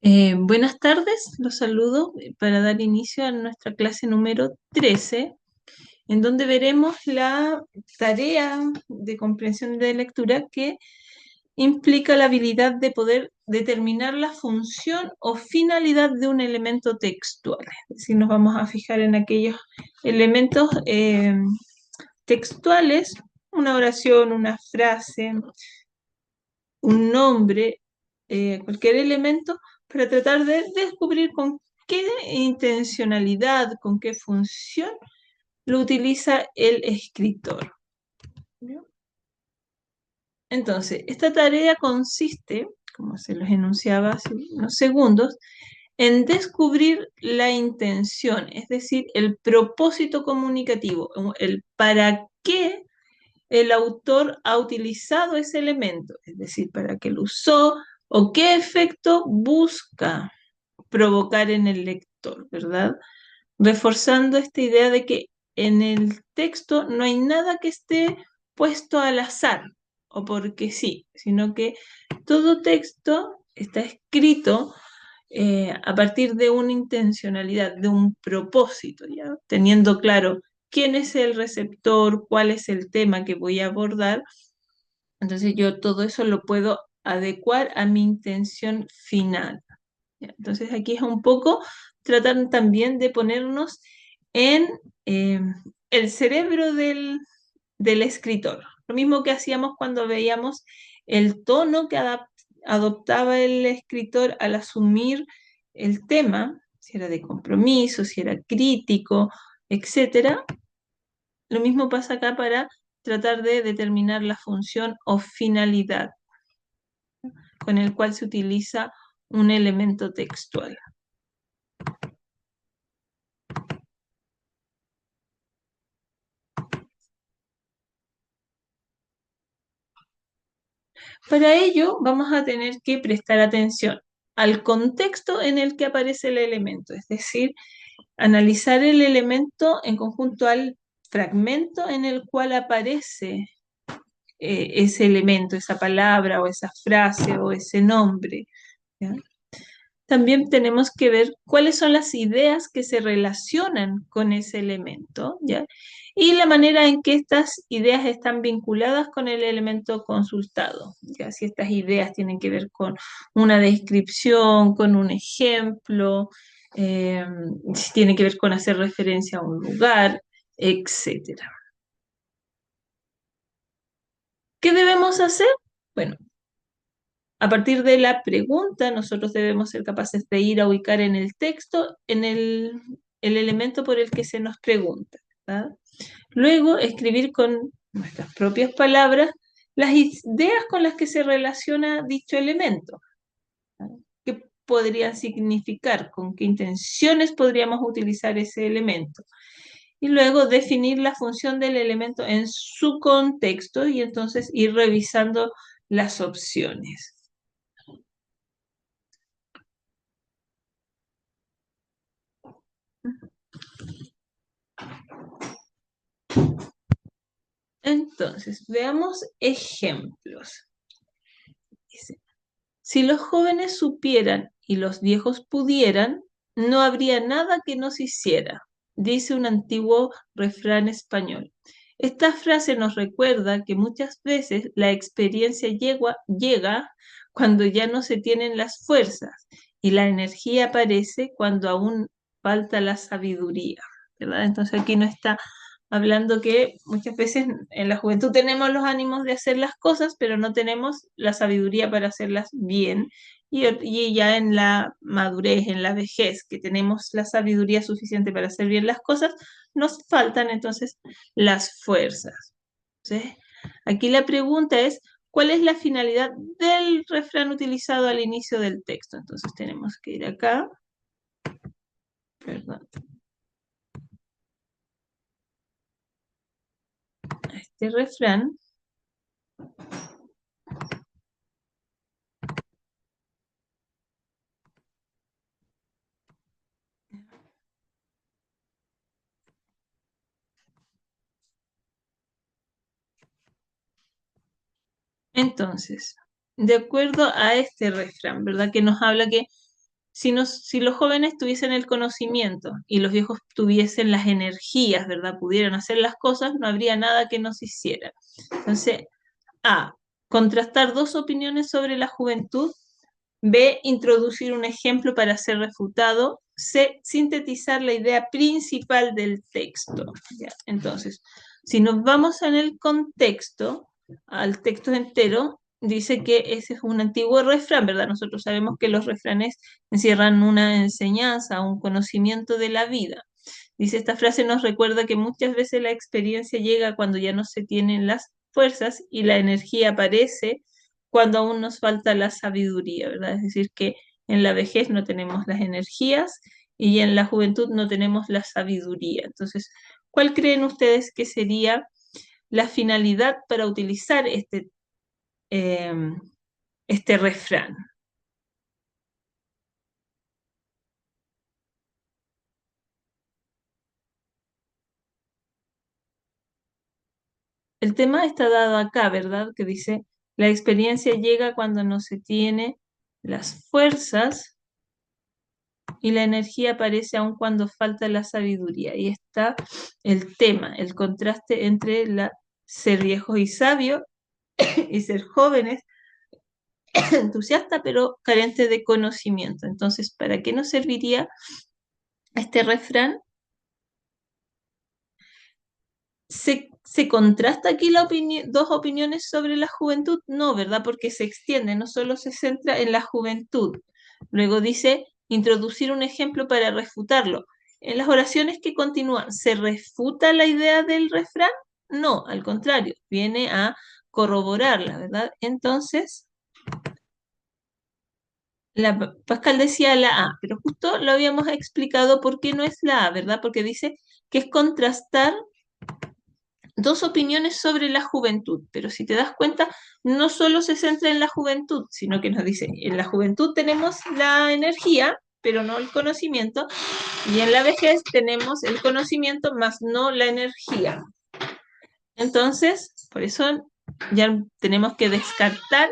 Buenas tardes, los saludo para dar inicio a nuestra clase número 13, en donde veremos la tarea de comprensión de lectura que implica la habilidad de poder determinar la función o finalidad de un elemento textual. Es decir, nos vamos a fijar en aquellos elementos textuales, una oración, una frase, un nombre, cualquier elemento, para tratar de descubrir con qué intencionalidad, con qué función lo utiliza el escritor. Entonces, esta tarea consiste, como se los enunciaba hace unos segundos, en descubrir la intención, es decir, el propósito comunicativo, el para qué el autor ha utilizado ese elemento, es decir, para qué lo usó o qué efecto busca provocar en el lector, ¿verdad? Reforzando esta idea de que en el texto no hay nada que esté puesto al azar o porque sí, sino que todo texto está escrito a partir de una intencionalidad, de un propósito, ¿ya? Teniendo claro quién es el receptor, cuál es el tema que voy a abordar. Entonces yo todo eso lo puedo adecuar a mi intención final, ¿ya? Entonces aquí es un poco tratar también de ponernos en eh, el cerebro del escritor. Lo mismo que hacíamos cuando veíamos el tono que adoptaba el escritor al asumir el tema, si era de compromiso, si era crítico, etcétera. Lo mismo pasa acá para tratar de determinar la función o finalidad con el cual se utiliza un elemento textual. Para ello vamos a tener que prestar atención al contexto en el que aparece el elemento, es decir, analizar el elemento en conjunto al fragmento en el cual aparece ese elemento, esa palabra o esa frase o ese nombre, ¿ya? También tenemos que ver cuáles son las ideas que se relacionan con ese elemento, ¿ya? Y la manera en que estas ideas están vinculadas con el elemento consultado, ¿ya? Si estas ideas tienen que ver con una descripción, con un ejemplo, eh, si tienen que ver con hacer referencia a un lugar, etcétera. ¿Qué debemos hacer? Bueno, a partir de la pregunta, nosotros debemos ser capaces de ir a ubicar en el texto, en el elemento por el que se nos pregunta, ¿verdad? Luego, escribir con nuestras propias palabras las ideas con las que se relaciona dicho elemento, ¿verdad? ¿Qué podrían significar? ¿Con qué intenciones podríamos utilizar ese elemento? Y luego definir la función del elemento en su contexto y entonces ir revisando las opciones. Entonces, veamos ejemplos. Dice, si los jóvenes supieran y los viejos pudieran, no habría nada que nos hiciera, dice un antiguo refrán español. Esta frase nos recuerda que muchas veces la experiencia llega cuando ya no se tienen las fuerzas y la energía aparece cuando aún falta la sabiduría, ¿verdad? Entonces aquí no está hablando que muchas veces en la juventud tenemos los ánimos de hacer las cosas, pero no tenemos la sabiduría para hacerlas bien. Y ya en la madurez, en la vejez, que tenemos la sabiduría suficiente para hacer bien las cosas, nos faltan entonces las fuerzas. Entonces, aquí la pregunta es, ¿cuál es la finalidad del refrán utilizado al inicio del texto? Entonces tenemos que ir acá, perdón, a este refrán. Entonces, de acuerdo a este refrán, ¿verdad? Que nos habla que si los jóvenes tuviesen el conocimiento y los viejos tuviesen las energías, ¿verdad? Pudieran hacer las cosas, no habría nada que nos hiciera. Entonces, A, contrastar dos opiniones sobre la juventud. B, introducir un ejemplo para ser refutado. C, sintetizar la idea principal del texto. ¿Ya? Entonces, si nos vamos en el contexto, al texto entero, dice que ese es un antiguo refrán, ¿verdad? Nosotros sabemos que los refranes encierran una enseñanza, un conocimiento de la vida. Dice, esta frase nos recuerda que muchas veces la experiencia llega cuando ya no se tienen las fuerzas y la energía aparece cuando aún nos falta la sabiduría, ¿verdad? Es decir, que en la vejez no tenemos las energías y en la juventud no tenemos la sabiduría. Entonces, ¿cuál creen ustedes que sería la finalidad para utilizar eh, este refrán? El tema está dado acá, ¿verdad? Que dice, la experiencia llega cuando no se tiene las fuerzas y la energía aparece aun cuando falta la sabiduría. Y está el tema, el contraste entre ser viejos y sabios y ser jóvenes, entusiastas, pero carentes de conocimiento. Entonces, ¿para qué nos serviría este refrán? ¿Se contrasta aquí dos opiniones sobre la juventud? No, ¿verdad? Porque se extiende, no solo se centra en la juventud. Luego dice, introducir un ejemplo para refutarlo. En las oraciones que continúan, ¿se refuta la idea del refrán? No, al contrario, viene a corroborarla, ¿verdad? Entonces, Pascal decía la A, pero justo lo habíamos explicado por qué no es la A, ¿verdad? Porque dice que es contrastar dos opiniones sobre la juventud, pero si te das cuenta, no solo se centra en la juventud, sino que nos dice, en la juventud tenemos la energía, pero no el conocimiento, y en la vejez tenemos el conocimiento, más no la energía. Entonces, por eso ya tenemos que descartar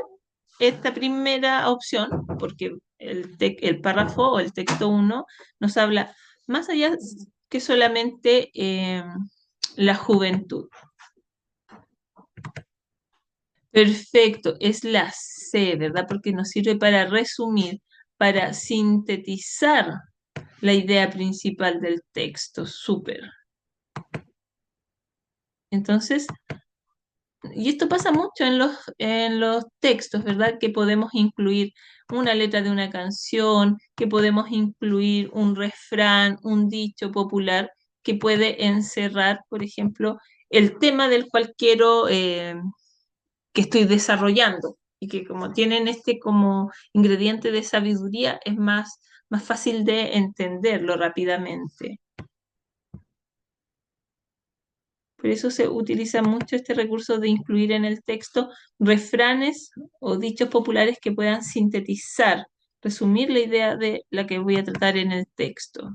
esta primera opción, porque el párrafo o el texto 1 nos habla más allá que solamente la juventud. Perfecto, es la C, ¿verdad? Porque nos sirve para resumir, para sintetizar la idea principal del texto. Súper. Entonces, y esto pasa mucho en los textos, ¿verdad? Que podemos incluir una letra de una canción, que podemos incluir un refrán, un dicho popular que puede encerrar, por ejemplo, el tema del cual quiero que estoy desarrollando y que como tienen este como ingrediente de sabiduría es más fácil de entenderlo rápidamente. Por eso se utiliza mucho este recurso de incluir en el texto refranes o dichos populares que puedan sintetizar, resumir la idea de la que voy a tratar en el texto.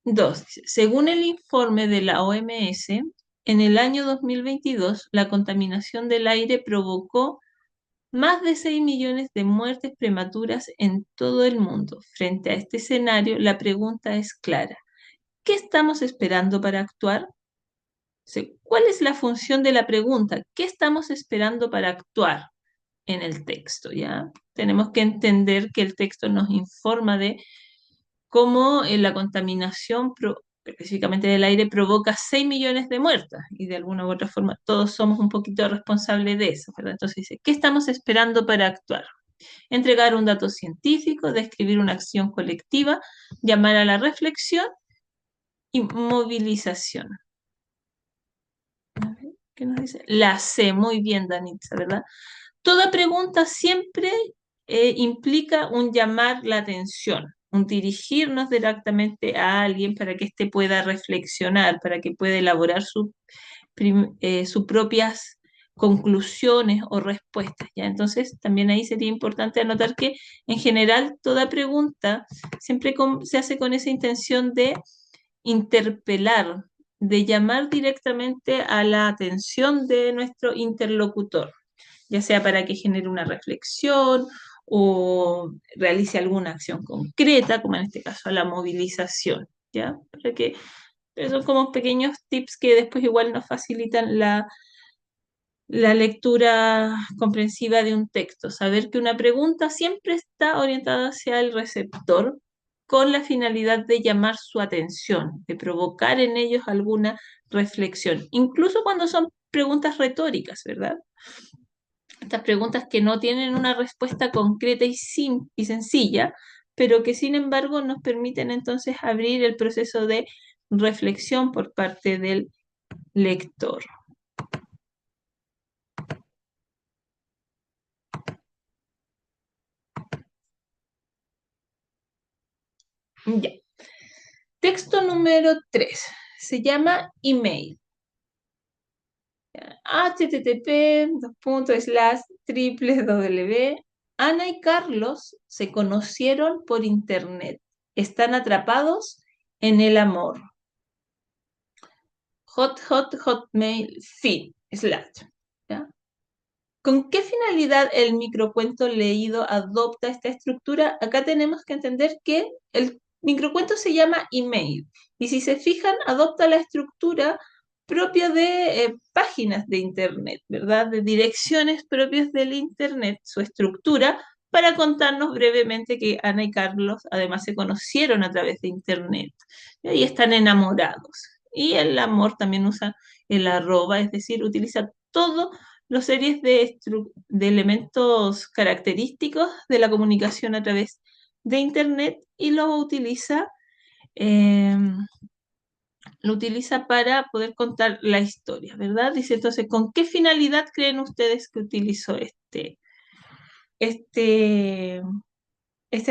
Dos, según el informe de la OMS, en el año 2022 la contaminación del aire provocó más de 6 millones de muertes prematuras en todo el mundo. Frente a este escenario, la pregunta es clara. ¿Qué estamos esperando para actuar? ¿Cuál es la función de la pregunta? ¿Qué estamos esperando para actuar en el texto? ¿Ya? Tenemos que entender que el texto nos informa de cómo la contaminación, específicamente del aire, provoca 6 millones de muertes y de alguna u otra forma todos somos un poquito responsables de eso, ¿verdad? Entonces dice, ¿qué estamos esperando para actuar? Entregar un dato científico, describir una acción colectiva, llamar a la reflexión y movilización. ¿Qué nos dice? La C, muy bien, Danitza, ¿verdad? Toda pregunta siempre implica un llamar la atención, un dirigirnos directamente a alguien para que éste pueda reflexionar, para que pueda elaborar sus propias conclusiones o respuestas, ¿ya? Entonces, también ahí sería importante anotar que en general toda pregunta siempre se hace con esa intención de interpelar, de llamar directamente a la atención de nuestro interlocutor. ya sea para que genere una reflexión o realice alguna acción concreta, como en este caso la movilización, ¿ya? Para que son como pequeños tips que después igual nos facilitan la lectura comprensiva de un texto. Saber que una pregunta siempre está orientada hacia el receptor con la finalidad de llamar su atención, de provocar en ellos alguna reflexión, incluso cuando son preguntas retóricas, ¿verdad? Estas preguntas que no tienen una respuesta concreta y sencilla, pero que sin embargo nos permiten entonces abrir el proceso de reflexión por parte del lector. Ya. Texto número 3 se llama email. http://www. Ana y Carlos se conocieron por internet. Están atrapados en el amor. Hotmail feed slash. ¿Ya? ¿Con qué finalidad el microcuento leído adopta esta estructura? Acá tenemos que entender que el microcuento se llama email y si se fijan adopta la estructura propia de páginas de internet, ¿verdad? De direcciones propias del internet, su estructura, para contarnos brevemente que Ana y Carlos además se conocieron a través de internet y están enamorados. Y el amor también usa el arroba, es decir, utiliza todo los series de elementos característicos de la comunicación a través de Internet y eh, lo utiliza para poder contar la historia, ¿verdad? Dice entonces, ¿con qué finalidad creen ustedes que utilizó este, esta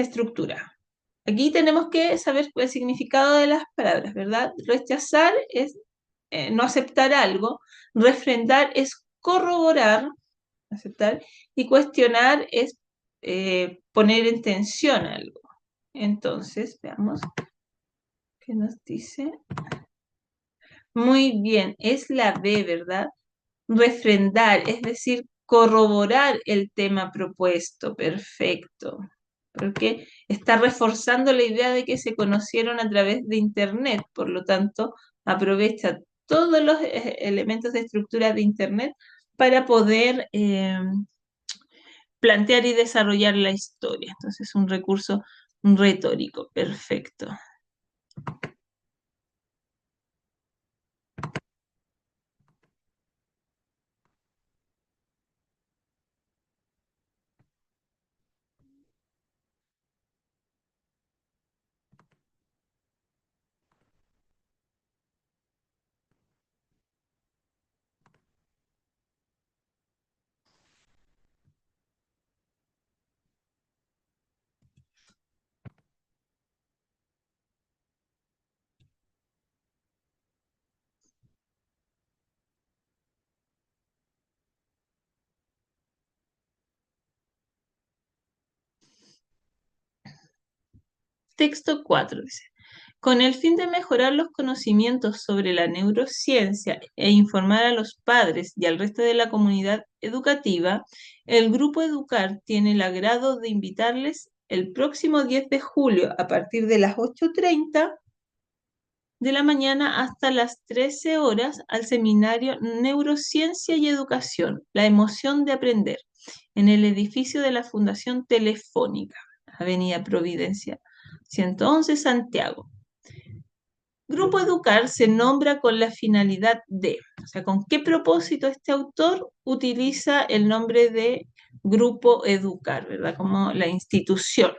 estructura? Aquí tenemos que saber el significado de las palabras, ¿verdad? Rechazar es no aceptar algo, refrendar es corroborar, aceptar, y cuestionar es poner en tensión algo. Entonces, veamos qué nos dice. Muy bien, es la B, ¿verdad? Refrendar, es decir, corroborar el tema propuesto. Perfecto. Porque está reforzando la idea de que se conocieron a través de Internet, por lo tanto, aprovecha todos los elementos de estructura de Internet para poder plantear y desarrollar la historia. Entonces, un recurso retórico. Perfecto. Texto 4 dice, con el fin de mejorar los conocimientos sobre la neurociencia e informar a los padres y al resto de la comunidad educativa, el Grupo Educar tiene el agrado de invitarles el próximo 10 de julio a partir de las 8:30 de la mañana hasta las 13 horas al seminario Neurociencia y Educación, la emoción de aprender, en el edificio de la Fundación Telefónica, Avenida Providencia, 111 Santiago. Grupo Educar se nombra con la finalidad de, o sea, con qué propósito este autor utiliza el nombre de Grupo Educar, ¿verdad? Como la institución.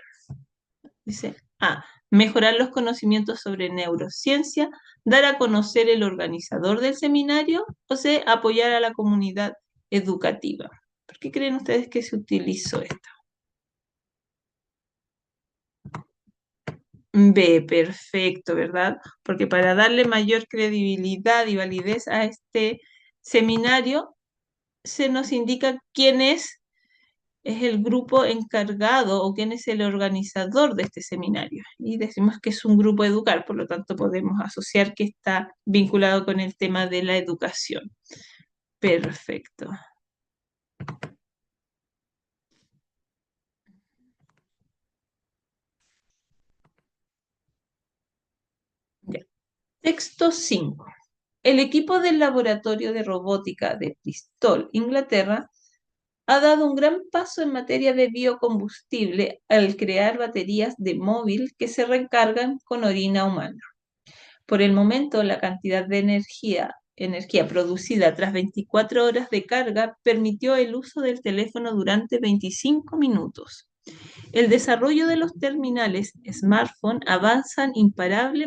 Dice, A, mejorar los conocimientos sobre neurociencia, dar a conocer el organizador del seminario, o C, apoyar a la comunidad educativa. ¿Por qué creen ustedes que se utilizó esto? B, perfecto, ¿verdad? Porque para darle mayor credibilidad y validez a este seminario, se nos indica quién es el grupo encargado o quién es el organizador de este seminario. Y decimos que es un grupo Educar, por lo tanto podemos asociar que está vinculado con el tema de la educación. Perfecto. Texto 5. El equipo del Laboratorio de Robótica de Bristol, Inglaterra, ha dado un gran paso en materia de biocombustible al crear baterías de móvil que se recargan con orina humana. Por el momento, la cantidad de energía producida tras 24 horas de carga permitió el uso del teléfono durante 25 minutos. El desarrollo de los terminales smartphone avanzan imparable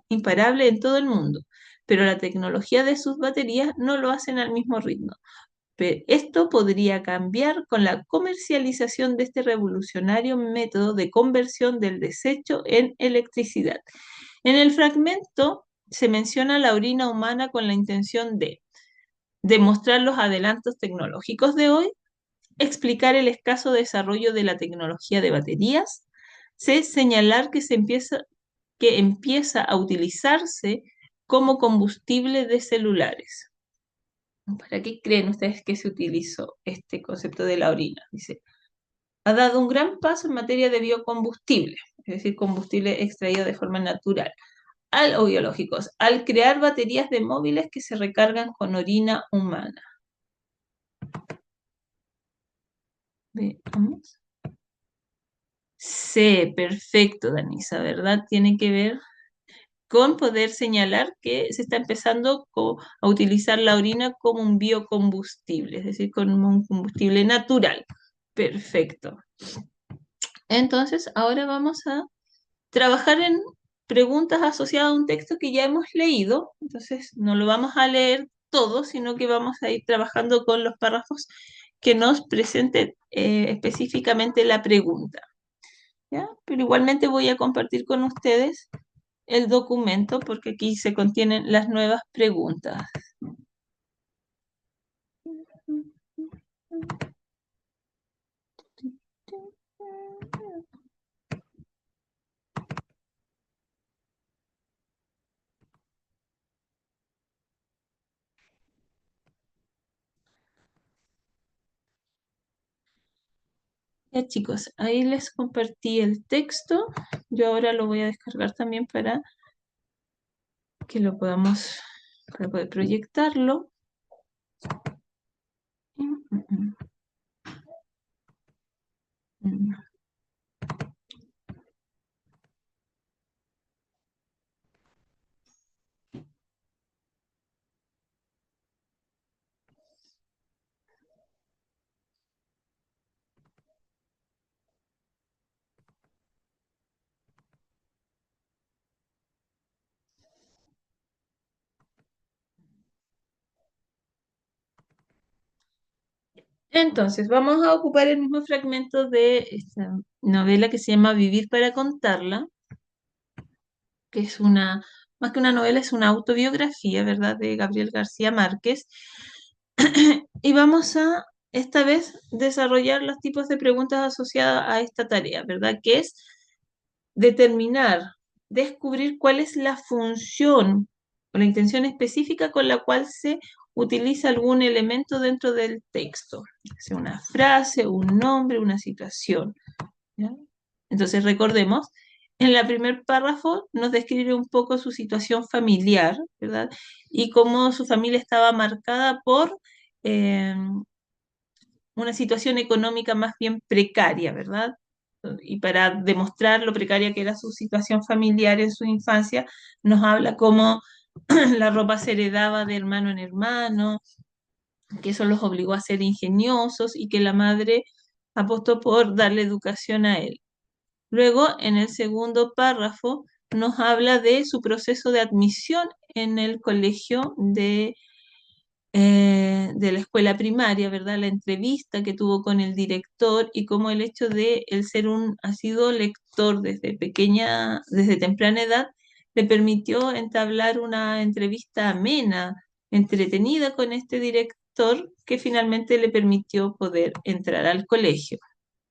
en todo el mundo, pero la tecnología de sus baterías no lo hacen al mismo ritmo. Esto podría cambiar con la comercialización de este revolucionario método de conversión del desecho en electricidad. En el fragmento se menciona la orina humana con la intención de demostrar los adelantos tecnológicos de hoy, explicar el escaso desarrollo de la tecnología de baterías, señalar que empieza a utilizarse como combustible de celulares. ¿Para qué creen ustedes que se utilizó este concepto de la orina? Dice, ha dado un gran paso en materia de biocombustible, es decir, combustible extraído de forma natural, o biológicos, al crear baterías de móviles que se recargan con orina humana. Veamos. Sí, perfecto, Danisa, ¿verdad? Tiene que ver con poder señalar que se está empezando a utilizar la orina como un biocombustible, es decir, como un combustible natural. Perfecto. Entonces, ahora vamos a trabajar en preguntas asociadas a un texto que ya hemos leído. Entonces, no lo vamos a leer todo, sino que vamos a ir trabajando con los párrafos que nos presenten específicamente la pregunta. ¿Ya? Pero igualmente voy a compartir con ustedes el documento porque aquí se contienen las nuevas preguntas. Ya chicos, ahí les compartí el texto. Yo ahora lo voy a descargar también para que lo podamos, para poder proyectarlo. Entonces, vamos a ocupar el mismo fragmento de esta novela que se llama Vivir para contarla, que es más que una novela, es una autobiografía, ¿verdad?, de Gabriel García Márquez. Y vamos a, esta vez, desarrollar los tipos de preguntas asociadas a esta tarea, ¿verdad?, que es determinar, descubrir cuál es la función o la intención específica con la cual se utiliza algún elemento dentro del texto, sea una frase, un nombre, una situación. ¿Ya? Entonces recordemos, en el primer párrafo nos describe un poco su situación familiar, ¿verdad? Y cómo su familia estaba marcada por una situación económica más bien precaria, ¿verdad? Y para demostrar lo precaria que era su situación familiar en su infancia, nos habla cómo la ropa se heredaba de hermano en hermano, que eso los obligó a ser ingeniosos y que la madre apostó por darle educación a él. Luego, en el segundo párrafo, nos habla de su proceso de admisión en el colegio de la escuela primaria, ¿verdad? La entrevista que tuvo con el director y cómo el hecho de él ser un asiduo lector desde temprana edad, le permitió entablar una entrevista amena, entretenida con este director que finalmente le permitió poder entrar al colegio.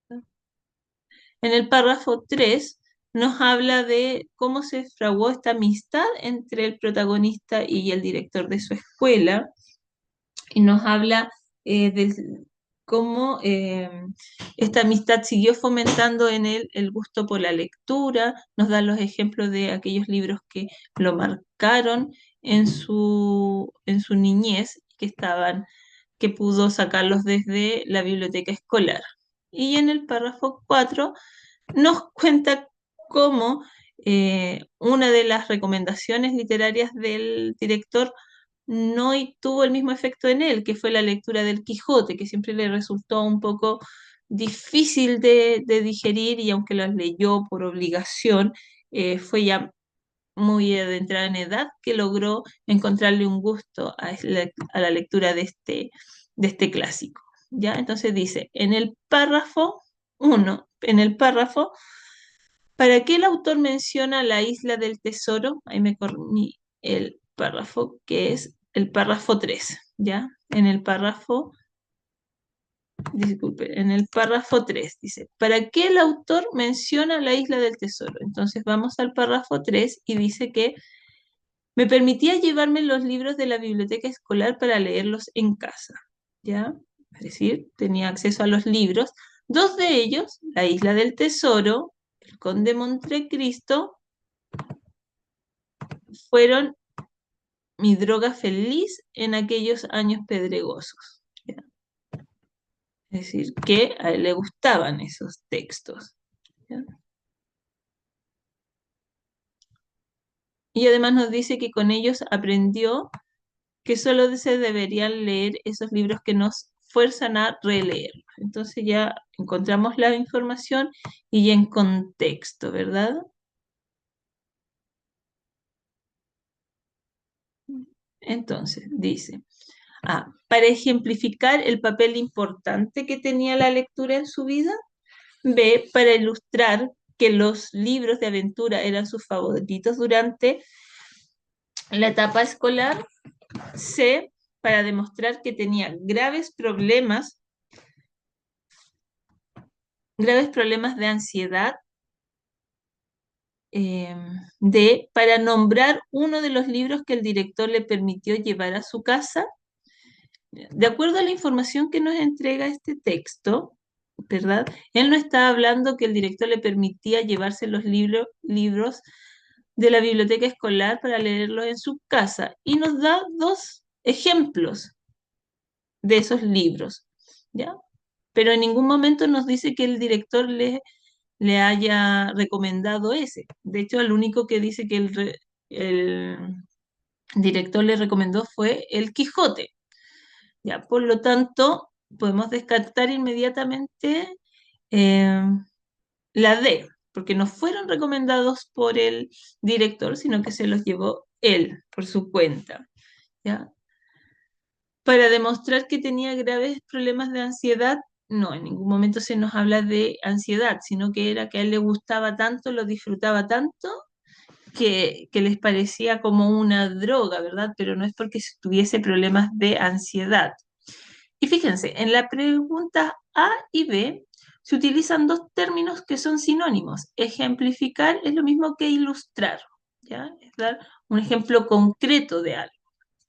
En el párrafo 3 nos habla de cómo se fraguó esta amistad entre el protagonista y el director de su escuela, y nos habla cómo esta amistad siguió fomentando en él el gusto por la lectura, nos da los ejemplos de aquellos libros que lo marcaron en su niñez, que pudo sacarlos desde la biblioteca escolar. Y en el párrafo 4 nos cuenta cómo una de las recomendaciones literarias del director tuvo el mismo efecto en él, que fue la lectura del Quijote, que siempre le resultó un poco difícil de digerir y aunque las leyó por obligación, fue ya muy adentrada en edad que logró encontrarle un gusto a la lectura de este clásico. ¿Ya? Entonces dice, en el párrafo 1, en el párrafo, ¿para qué el autor menciona la isla del tesoro? Ahí me corrí el párrafo, que es el párrafo 3, ¿ya? En el párrafo 3 dice, ¿para qué el autor menciona la isla del tesoro? Entonces vamos al párrafo 3 y dice que me permitía llevarme los libros de la biblioteca escolar para leerlos en casa, ¿ya? Es decir, tenía acceso a los libros. Dos de ellos, La isla del tesoro, El conde Montecristo, fueron mi droga feliz en aquellos años pedregosos. ¿Ya? Es decir, que a él le gustaban esos textos. ¿Ya? Y además nos dice que con ellos aprendió que solo se deberían leer esos libros que nos fuerzan a releerlos. Entonces ya encontramos la información y ya en contexto, ¿verdad? Entonces dice, para ejemplificar el papel importante que tenía la lectura en su vida. B, para ilustrar que los libros de aventura eran sus favoritos durante la etapa escolar. C, para demostrar que tenía graves problemas de ansiedad. eh, D, para nombrar uno de los libros que el director le permitió llevar a su casa. De acuerdo a la información que nos entrega este texto, ¿verdad? Él no está hablando que el director le permitía llevarse los libros de la biblioteca escolar para leerlos en su casa y nos da dos ejemplos de esos libros, ¿ya? Pero en ningún momento nos dice que el director le haya recomendado ese. De hecho, el único que dice que el director le recomendó fue El Quijote. ¿Ya? Por lo tanto, podemos descartar inmediatamente eh, la D, porque no fueron recomendados por el director, sino que se los llevó él por su cuenta. ¿Ya? Para demostrar que tenía graves problemas de ansiedad, no, en ningún momento se nos habla de ansiedad, sino que era que a él le gustaba tanto, lo disfrutaba tanto, que les parecía como una droga, ¿verdad? Pero no es porque tuviese problemas de ansiedad. Y fíjense, en la pregunta A y B se utilizan dos términos que son sinónimos. Ejemplificar es lo mismo que ilustrar, ¿ya? Es dar un ejemplo concreto de algo.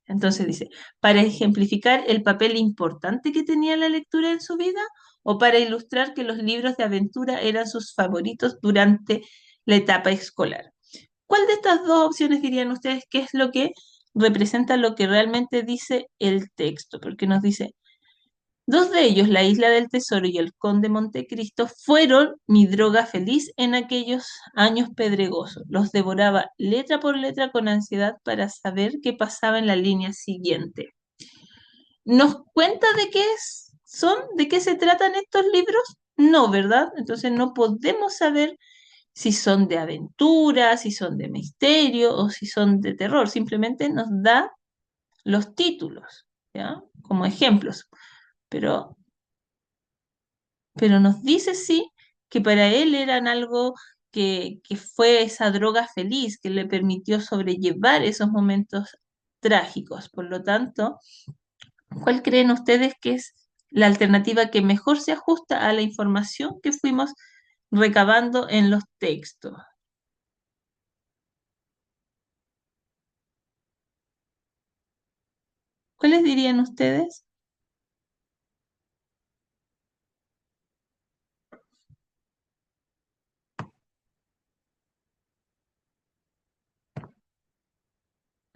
Entonces dice, para ejemplificar el papel importante que tenía la lectura en su vida o para ilustrar que los libros de aventura eran sus favoritos durante la etapa escolar. ¿Cuál de estas dos opciones dirían ustedes que es lo que representa lo que realmente dice el texto? Porque nos dice, dos de ellos, la Isla del Tesoro y el Conde Montecristo, fueron mi droga feliz en aquellos años pedregosos. Los devoraba letra por letra con ansiedad para saber qué pasaba en la línea siguiente. ¿Nos cuenta de qué se tratan estos libros? No, ¿verdad? Entonces no podemos saber si son de aventura, si son de misterio o si son de terror. Simplemente nos da los títulos, ¿ya? Como ejemplos. Pero nos dice sí que para él eran algo que fue esa droga feliz que le permitió sobrellevar esos momentos trágicos. Por lo tanto, ¿cuál creen ustedes que es la alternativa que mejor se ajusta a la información que fuimos recabando en los textos? ¿Cuáles dirían ustedes?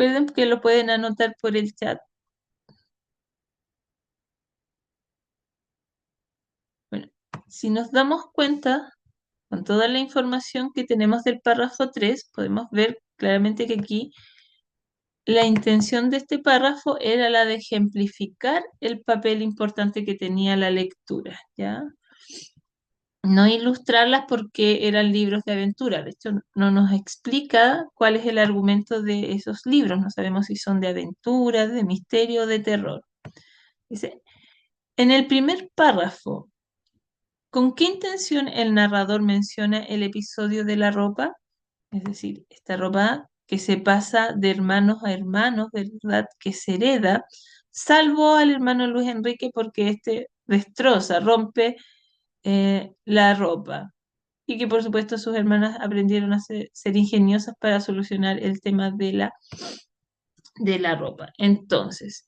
Recuerden que lo pueden anotar por el chat. Bueno, si nos damos cuenta, con toda la información que tenemos del párrafo 3, podemos ver claramente que aquí la intención de este párrafo era la de ejemplificar el papel importante que tenía la lectura, ¿ya? No ilustrarlas porque eran libros de aventura. De hecho, no nos explica cuál es el argumento de esos libros. No sabemos si son de aventura, de misterio o de terror. Dice, en el primer párrafo, ¿con qué intención el narrador menciona el episodio de la ropa? Es decir, esta ropa que se pasa de hermanos a hermanos, ¿verdad? Que se hereda, salvo al hermano Luis Enrique porque este destroza, rompe la ropa. Y que por supuesto sus hermanas aprendieron a ser ingeniosas para solucionar el tema de la ropa. Entonces,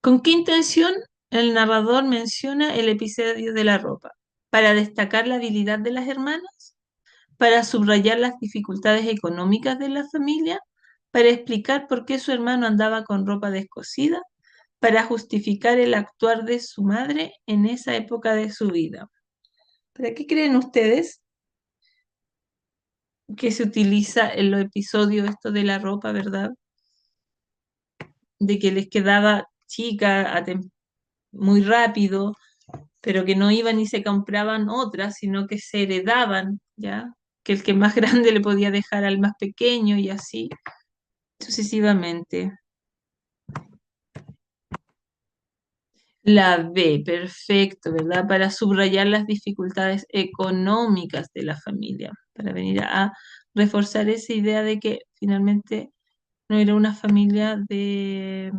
¿con qué intención el narrador menciona el episodio de la ropa? ¿Para destacar la habilidad de las hermanas? ¿Para subrayar las dificultades económicas de la familia? ¿Para explicar por qué su hermano andaba con ropa descosida? ¿Para justificar el actuar de su madre en esa época de su vida? ¿Para qué creen ustedes que se utiliza en los episodios esto de la ropa, verdad? De que les quedaba chica muy rápido, pero que no iban y se compraban otras, sino que se heredaban, ¿ya? Que el que más grande le podía dejar al más pequeño y así sucesivamente. La B, perfecto, ¿verdad? Para subrayar las dificultades económicas de la familia, para venir a reforzar esa idea de que finalmente no era una familia de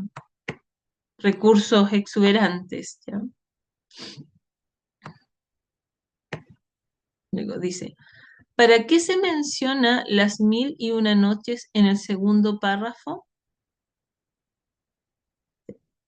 recursos exuberantes, ¿ya? Luego dice, ¿para qué se menciona las 1001 noches en el segundo párrafo?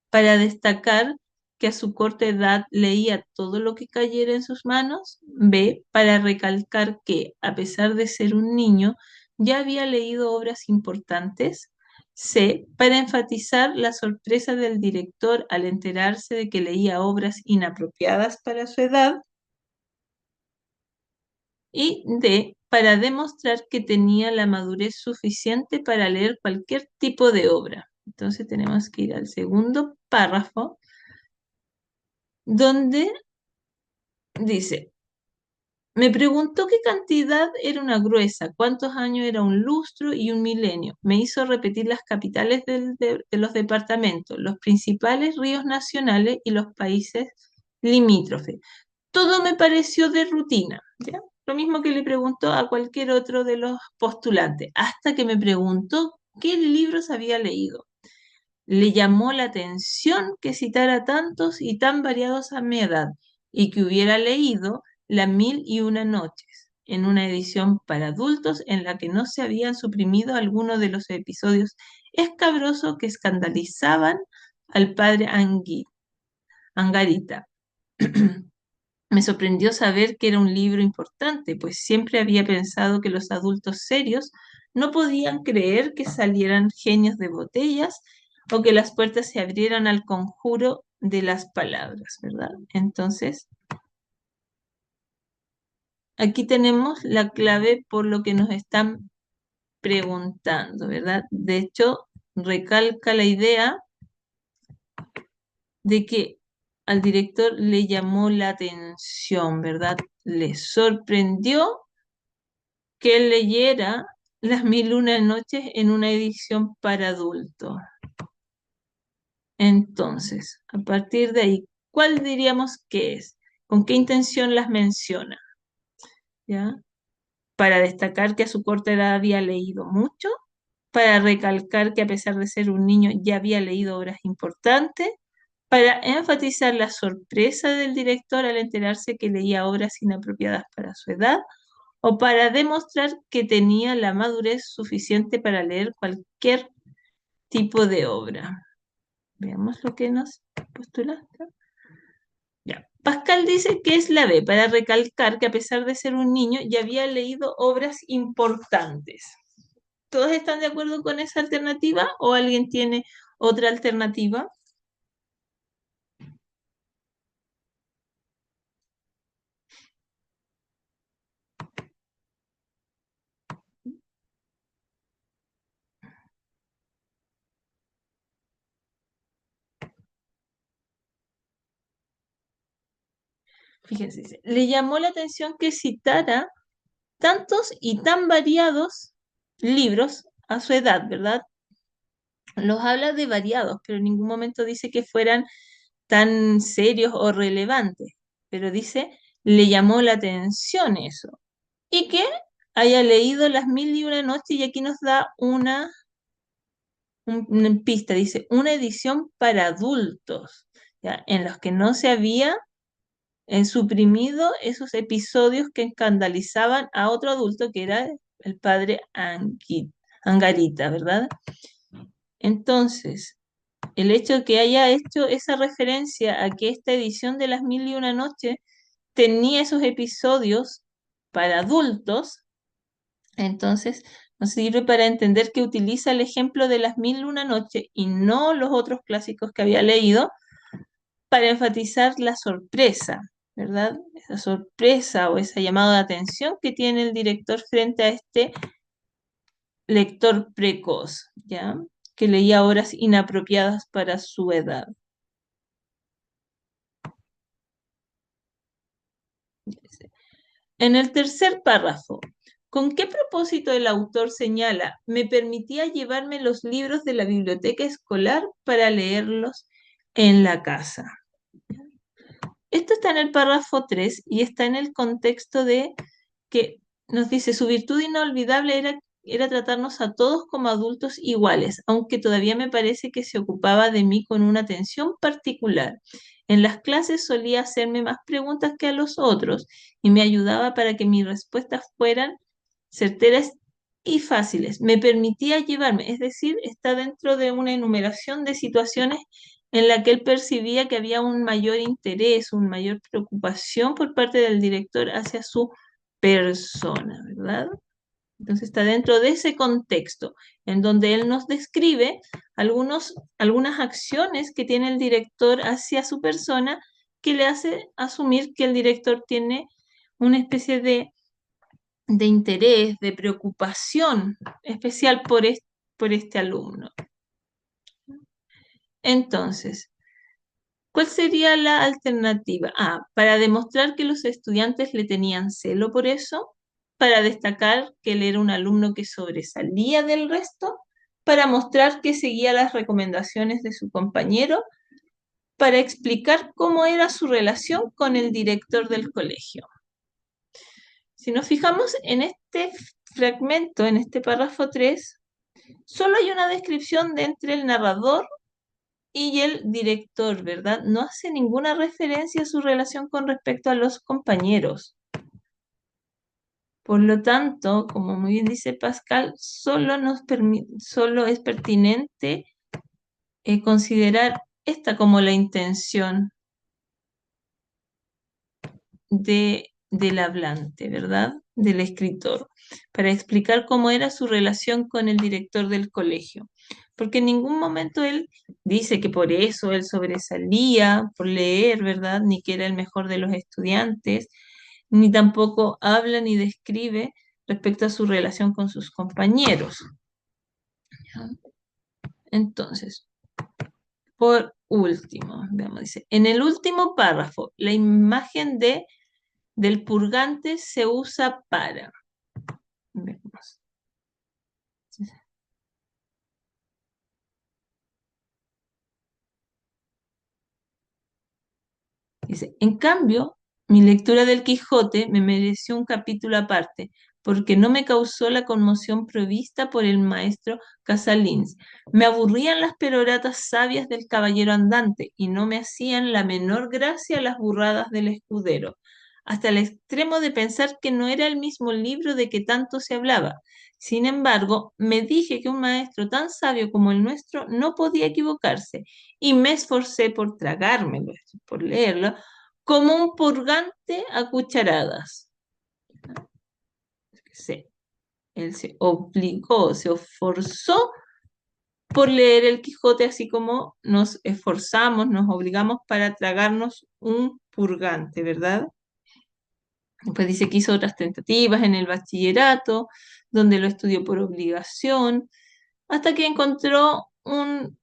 Para destacar que a su corta edad leía todo lo que cayera en sus manos. B, para recalcar que, a pesar de ser un niño, ya había leído obras importantes. C, para enfatizar la sorpresa del director al enterarse de que leía obras inapropiadas para su edad. Y D, para demostrar que tenía la madurez suficiente para leer cualquier tipo de obra. Entonces tenemos que ir al segundo párrafo, donde dice, me preguntó qué cantidad era una gruesa, cuántos años era un lustro y un milenio. Me hizo repetir las capitales de los departamentos, los principales ríos nacionales y los países limítrofes. Todo me pareció de rutina, ¿ya? Lo mismo que le preguntó a cualquier otro de los postulantes, hasta que me preguntó qué libros había leído. Le llamó la atención que citara tantos y tan variados a mi edad, y que hubiera leído La 1001 noches, en una edición para adultos en la que no se habían suprimido algunos de los episodios escabrosos que escandalizaban al padre Angarita. Me sorprendió saber que era un libro importante, pues siempre había pensado que los adultos serios no podían creer que salieran genios de botellas o que las puertas se abrieran al conjuro de las palabras, ¿verdad? Entonces, aquí tenemos la clave por lo que nos están preguntando, ¿verdad? De hecho, recalca la idea de que al director le llamó la atención, ¿verdad? Le sorprendió que él leyera Las 1001 noches en una edición para adultos. Entonces, a partir de ahí, ¿cuál diríamos que es? ¿Con qué intención las menciona? ¿Ya? Para destacar que a su corta edad había leído mucho, para recalcar que a pesar de ser un niño ya había leído obras importantes, para enfatizar la sorpresa del director al enterarse que leía obras inapropiadas para su edad, o para demostrar que tenía la madurez suficiente para leer cualquier tipo de obra. Veamos lo que nos postula. Ya. Pascal dice que es la B, para recalcar que a pesar de ser un niño ya había leído obras importantes. ¿Todos están de acuerdo con esa alternativa o alguien tiene otra alternativa? Fíjense, dice, le llamó la atención que citara tantos y tan variados libros a su edad, ¿verdad? Los habla de variados, pero en ningún momento dice que fueran tan serios o relevantes, pero dice, le llamó la atención eso. Y que haya leído Las Mil y una Noche y aquí nos da una pista, dice, una edición para adultos, ¿ya? En los que no se había suprimido esos episodios que escandalizaban a otro adulto que era el padre Angarita, ¿verdad? Entonces, el hecho de que haya hecho esa referencia a que esta edición de Las Mil y una Noche tenía esos episodios para adultos, entonces nos sirve para entender que utiliza el ejemplo de Las Mil y una Noche y no los otros clásicos que había leído para enfatizar la sorpresa, ¿verdad? Esa sorpresa o esa llamada de atención que tiene el director frente a este lector precoz, ¿ya? Que leía obras inapropiadas para su edad. En el tercer párrafo, ¿con qué propósito el autor señala? Me permitía llevarme los libros de la biblioteca escolar para leerlos en la casa. Esto está en el párrafo 3 y está en el contexto de que nos dice, su virtud inolvidable era tratarnos a todos como adultos iguales, aunque todavía me parece que se ocupaba de mí con una atención particular. En las clases solía hacerme más preguntas que a los otros y me ayudaba para que mis respuestas fueran certeras y fáciles. Me permitía llevarme, es decir, está dentro de una enumeración de situaciones en la que él percibía que había un mayor interés, una mayor preocupación por parte del director hacia su persona, ¿verdad? Entonces está dentro de ese contexto en donde él nos describe algunas acciones que tiene el director hacia su persona que le hace asumir que el director tiene una especie de interés, de preocupación especial por este alumno. Entonces, ¿cuál sería la alternativa? A, para demostrar que los estudiantes le tenían celo por eso, para destacar que él era un alumno que sobresalía del resto, para mostrar que seguía las recomendaciones de su compañero, para explicar cómo era su relación con el director del colegio. Si nos fijamos en este fragmento, en este párrafo 3, solo hay una descripción de entre el narrador y el director, ¿verdad? No hace ninguna referencia a su relación con respecto a los compañeros. Por lo tanto, como muy bien dice Pascal, solo es pertinente considerar esta como la intención del hablante, ¿verdad? Del escritor, para explicar cómo era su relación con el director del colegio. Porque en ningún momento él dice que por eso él sobresalía por leer, ¿verdad? Ni que era el mejor de los estudiantes, ni tampoco habla ni describe respecto a su relación con sus compañeros. ¿Ya? Entonces, por último, veamos, dice, en el último párrafo, la imagen del purgante se usa para. Veamos. Dice, en cambio, mi lectura del Quijote me mereció un capítulo aparte, porque no me causó la conmoción prevista por el maestro Casalins. Me aburrían las peroratas sabias del caballero andante y no me hacían la menor gracia las burradas del escudero, hasta el extremo de pensar que no era el mismo libro de que tanto se hablaba. Sin embargo, me dije que un maestro tan sabio como el nuestro no podía equivocarse y me esforcé por tragármelo, por leerlo, como un purgante a cucharadas. Sí. Él se obligó, se esforzó por leer el Quijote, así como nos esforzamos, nos obligamos para tragarnos un purgante, ¿verdad? Después dice que hizo otras tentativas en el bachillerato, donde lo estudió por obligación, hasta que encontró un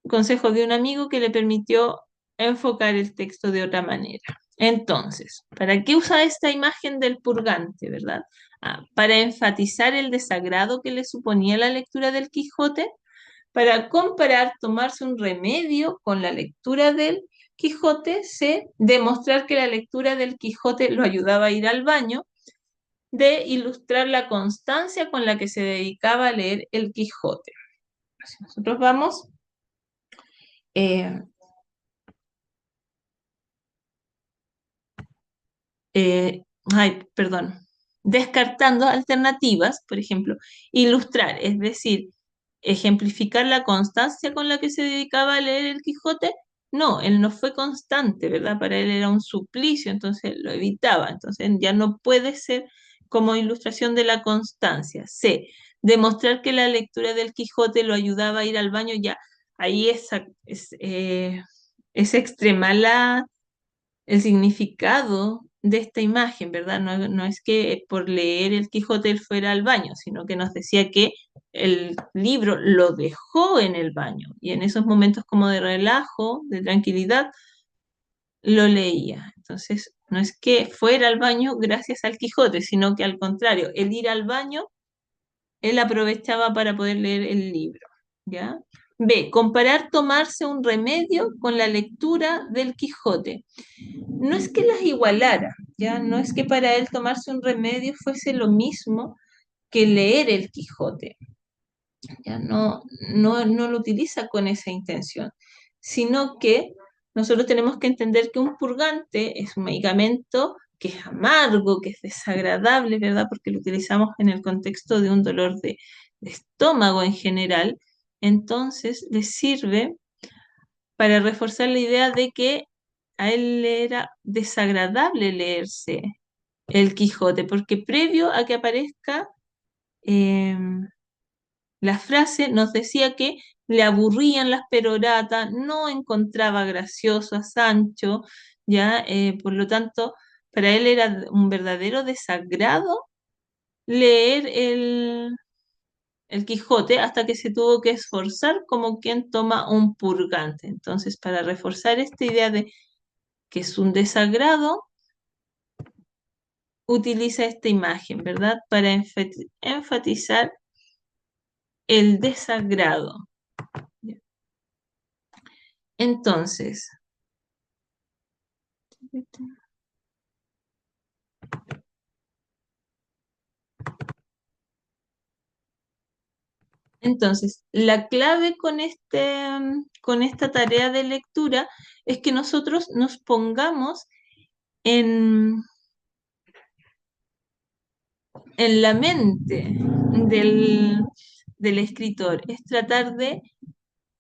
consejo de un amigo que le permitió enfocar el texto de otra manera. Entonces, ¿para qué usa esta imagen del purgante, verdad? Para enfatizar el desagrado que le suponía la lectura del Quijote, para comparar tomarse un remedio con la lectura del Quijote, C, demostrar que la lectura del Quijote lo ayudaba a ir al baño, D, ilustrar la constancia con la que se dedicaba a leer el Quijote. Si nosotros vamos eh, perdón, descartando alternativas, por ejemplo, ilustrar, es decir, ejemplificar la constancia con la que se dedicaba a leer el Quijote. No, él no fue constante, ¿verdad? Para él era un suplicio, entonces lo evitaba, entonces ya no puede ser como ilustración de la constancia. C, demostrar que la lectura del Quijote lo ayudaba a ir al baño, ya ahí es extremar el significado de esta imagen, ¿verdad? No, no es que por leer el Quijote él fuera al baño, sino que nos decía que el libro lo dejó en el baño y en esos momentos como de relajo, de tranquilidad, lo leía. Entonces, no es que fuera al baño gracias al Quijote, sino que al contrario, el ir al baño, él aprovechaba para poder leer el libro, ¿ya? B, comparar tomarse un remedio con la lectura del Quijote. No es que las igualara, ya no es que para él tomarse un remedio fuese lo mismo que leer el Quijote, ya no lo utiliza con esa intención, sino que nosotros tenemos que entender que un purgante es un medicamento que es amargo, que es desagradable, ¿verdad? Porque lo utilizamos en el contexto de un dolor de estómago en general, entonces le sirve para reforzar la idea de que a él le era desagradable leerse el Quijote, porque previo a que aparezca eh, la frase nos decía que le aburrían las peroratas, no encontraba gracioso a Sancho, ya, por lo tanto, para él era un verdadero desagrado leer el Quijote hasta que se tuvo que esforzar como quien toma un purgante. Entonces, para reforzar esta idea de que es un desagrado, utiliza esta imagen, ¿verdad? Para enfatizar el desagrado. Entonces, la clave con esta tarea de lectura es que nosotros nos pongamos en, en la mente del escritor, es tratar de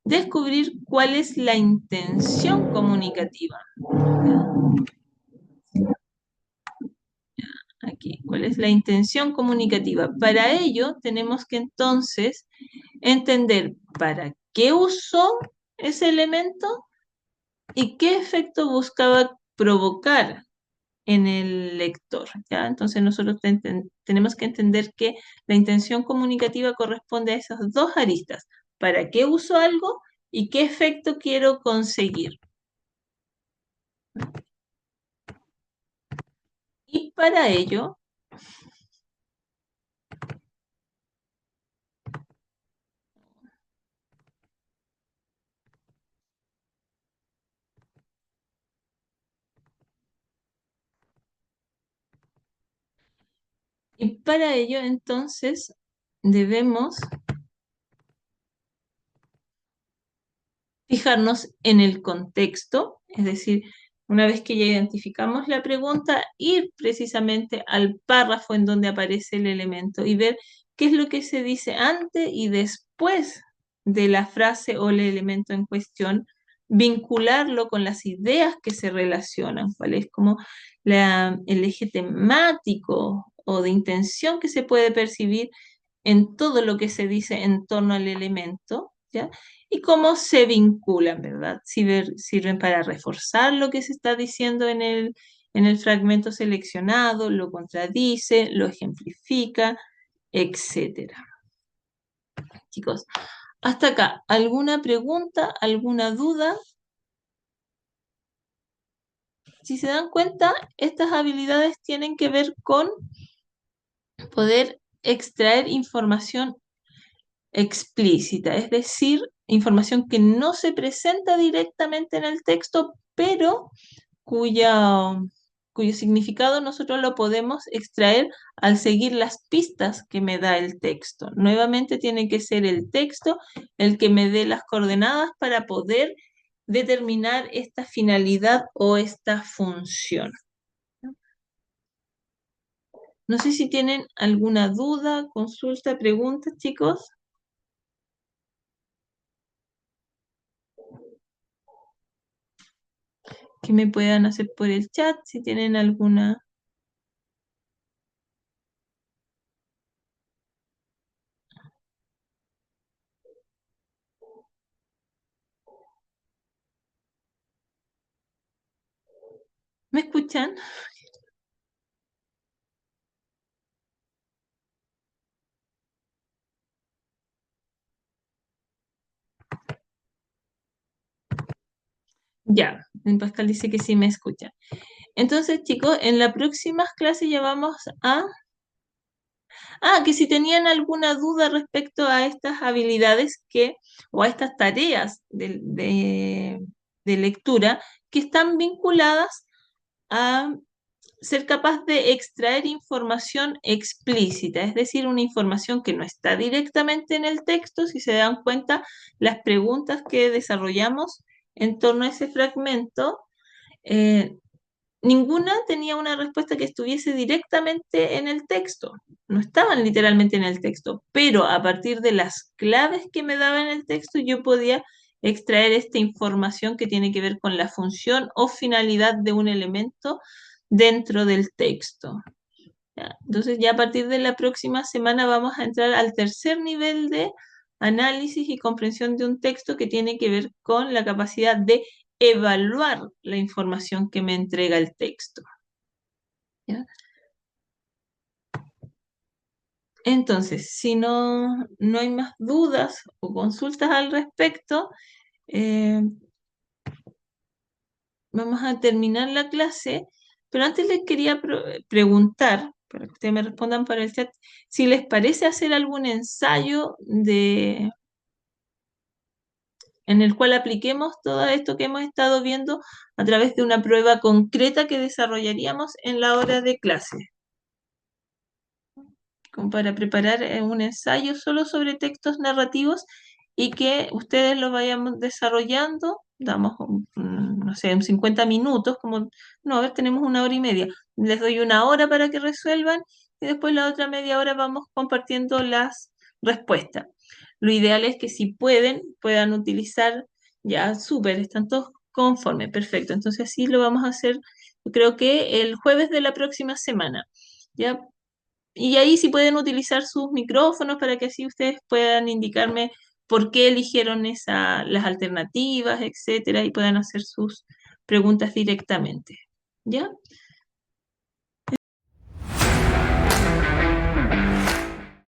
descubrir cuál es la intención comunicativa. Aquí, ¿cuál es la intención comunicativa? Para ello tenemos que entonces entender para qué usó ese elemento y qué efecto buscaba provocar en el lector, ¿ya? Entonces nosotros tenemos que entender que la intención comunicativa corresponde a esas dos aristas. ¿Para qué uso algo y qué efecto quiero conseguir? Y para ello, entonces debemos fijarnos en el contexto, es decir, una vez que ya identificamos la pregunta, ir precisamente al párrafo en donde aparece el elemento y ver qué es lo que se dice antes y después de la frase o el elemento en cuestión, vincularlo con las ideas que se relacionan, cuál es como el eje temático o de intención que se puede percibir en todo lo que se dice en torno al elemento, ¿ya? Y cómo se vinculan, ¿verdad? Sirven para reforzar lo que se está diciendo en el fragmento seleccionado, lo contradice, lo ejemplifica, etcétera. Chicos, hasta acá, ¿alguna pregunta, alguna duda? Si se dan cuenta, estas habilidades tienen que ver con poder extraer información explícita, es decir, información que no se presenta directamente en el texto, pero cuya, cuyo significado nosotros lo podemos extraer al seguir las pistas que me da el texto. Nuevamente tiene que ser el texto el que me dé las coordenadas para poder determinar esta finalidad o esta función. No sé si tienen alguna duda, consulta, pregunta, chicos, que me puedan hacer por el chat, si tienen alguna. ¿Me escuchan? Ya, Pascal dice que sí me escucha. Entonces, chicos, en las próximas clases ya vamos a... Ah, que si tenían alguna duda respecto a estas habilidades o a estas tareas de lectura que están vinculadas a ser capaz de extraer información explícita, es decir, una información que no está directamente en el texto. Si se dan cuenta, las preguntas que desarrollamos en torno a ese fragmento, eh, ninguna tenía una respuesta que estuviese directamente en el texto, no estaban literalmente en el texto, pero a partir de las claves que me daba en el texto, yo podía extraer esta información que tiene que ver con la función o finalidad de un elemento dentro del texto. ¿Ya? Entonces ya a partir de la próxima semana vamos a entrar al tercer nivel de análisis y comprensión de un texto que tiene que ver con la capacidad de evaluar la información que me entrega el texto. ¿Ya? Entonces, si no hay más dudas o consultas al respecto, eh, vamos a terminar la clase, pero antes les quería preguntar, para que ustedes me respondan para el chat, si les parece hacer algún ensayo en el cual apliquemos todo esto que hemos estado viendo a través de una prueba concreta que desarrollaríamos en la hora de clase, como para preparar un ensayo solo sobre textos narrativos y que ustedes lo vayan desarrollando. Damos, no sé, un 50 minutos, como, no, a ver, tenemos una hora y media. Les doy una hora para que resuelvan y después la otra media hora vamos compartiendo las respuestas. Lo ideal es que si puedan utilizar, ya, súper, están todos conformes, perfecto. Entonces así lo vamos a hacer, creo que el jueves de la próxima semana. ¿Ya? Y ahí sí pueden utilizar sus micrófonos para que así ustedes puedan indicarme por qué eligieron las alternativas, etcétera, y puedan hacer sus preguntas directamente. ¿Ya?